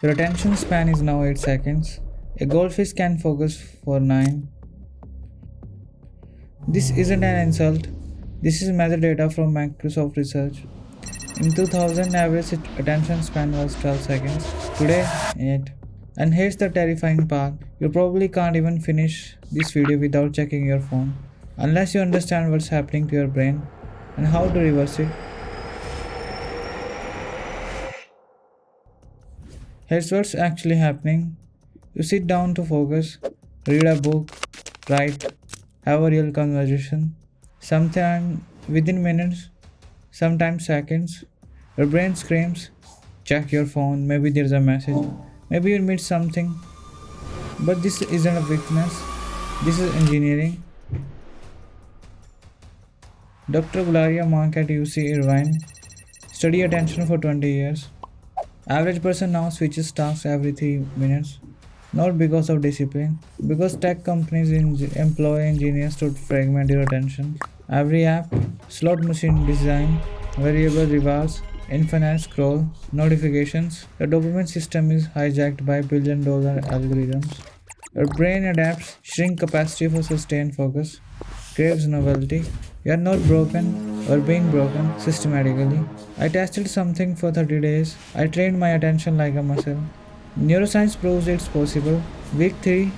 Your attention span is now 8 seconds. A goldfish can focus for 9. This isn't an insult. This is measured data from Microsoft Research. In 2000, average attention span was 12 seconds. Today, 8. And here's the terrifying part. You probably can't even finish this video without checking your phone, unless you understand what's happening to your brain and how to reverse it. Here's what's actually happening. You sit down to focus, read a book, write, have a real conversation. Sometimes within minutes, sometimes seconds, your brain screams, check your phone, maybe there's a message, maybe you missed something. But this isn't a weakness, this is engineering. Dr. Gularia Monk at UC Irvine studied attention for 20 years. Average person now switches tasks every 3 minutes. Not because of discipline, because tech companies employ engineers to fragment your attention. Every app, slot machine design, variable rewards, infinite scroll, notifications. The dopamine system is hijacked by billion-dollar algorithms. Your brain adapts, shrink capacity for sustained focus, craves novelty. You are not broken or being broken systematically. I tested something for 30 days. I trained my attention like a muscle. Neuroscience proves it's possible. Week 3,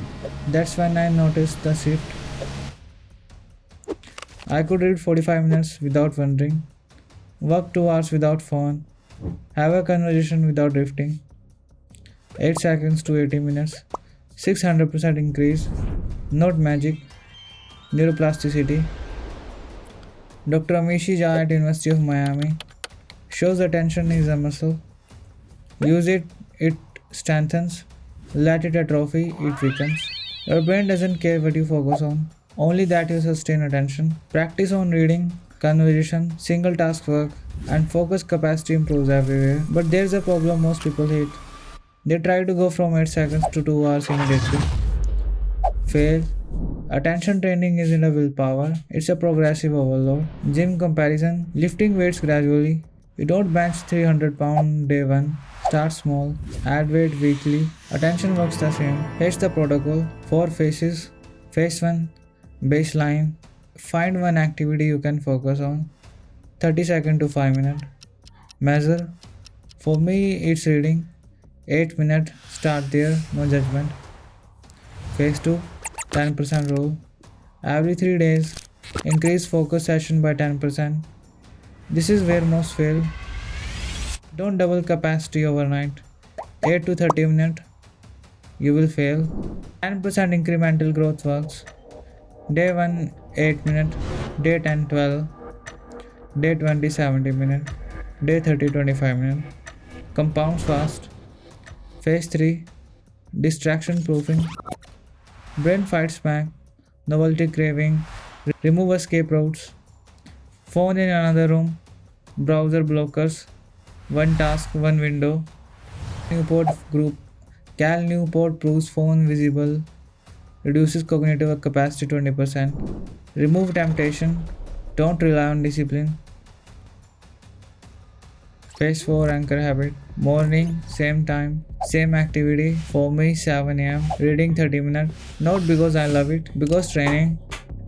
that's when I noticed the shift. I could read 45 minutes without wondering, work 2 hours without phone, have a conversation without drifting. 8 seconds to 80 minutes, 600% increase, not magic, neuroplasticity. Dr. Amishi Jha at University of Miami shows attention is a muscle. Use it, it strengthens. Let it atrophy, it weakens. Your brain doesn't care what you focus on, only that you sustain attention. Practice on reading, conversation, single task work, and focus capacity improves everywhere. But there's a problem most people hate. They try to go from 8 seconds to 2 hours immediately. Fail. Attention training isn't a willpower, it's a progressive overload. Gym comparison, lifting weights gradually. You don't bench 300 pounds day 1. Start small, add weight weekly. Attention works the same. Here's the protocol. 4 phases. Phase 1, baseline. Find one activity you can focus on. 30 seconds to 5 minutes. Measure. For me, it's reading. 8 minutes. Start there, no judgment. Phase 2, 10% rule. Every 3 days, increase focus session by 10%. This is where most fail. Don't double capacity overnight. 8 to 30 minutes, you will fail. 10% incremental growth works. Day 1, 8 minutes. Day 10, 12. Day 20, 70 minutes. Day 30, 25 minutes. Compounds fast. Phase 3, distraction proofing. Brain fights back. Novelty craving. Remove escape routes. Phone in another room. Browser blockers. One task, one window. Newport group. Cal Newport proves phone visible. Reduces cognitive capacity 20%. Remove temptation. Don't rely on discipline. Phase 4 anchor habit. Morning, same time, same activity. For me, 7 am. Reading 30 minutes. Not because I love it, because training.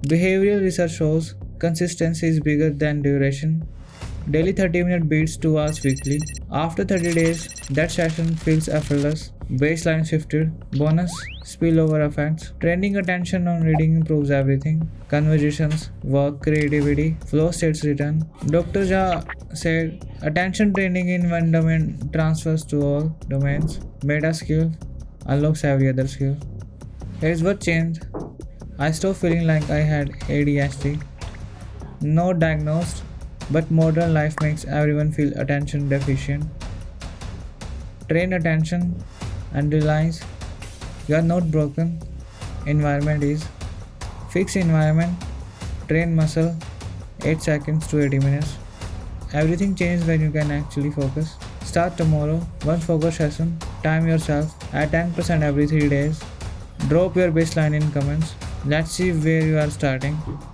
Behavioral research shows consistency is bigger than duration. Daily 30 minute beats 2 hours weekly. After 30 days, that session feels effortless. Baseline shifted. Bonus, spillover effects. Training attention on reading improves everything. Conversations, work, creativity, flow states return. Dr. Jha said, attention training in one domain transfers to all domains. Meta skill unlocks every other skill. Here's what changed. I stopped feeling like I had ADHD. Not diagnosed, but modern life makes everyone feel attention deficient. Train attention and realize you are not broken. Environment is. Fix environment. Train muscle. 8 seconds to 80 minutes. Everything changes when you can actually focus. Start tomorrow. One focus session. Time yourself. Add 10% every 3 days. Drop your baseline in comments. Let's see where you are starting.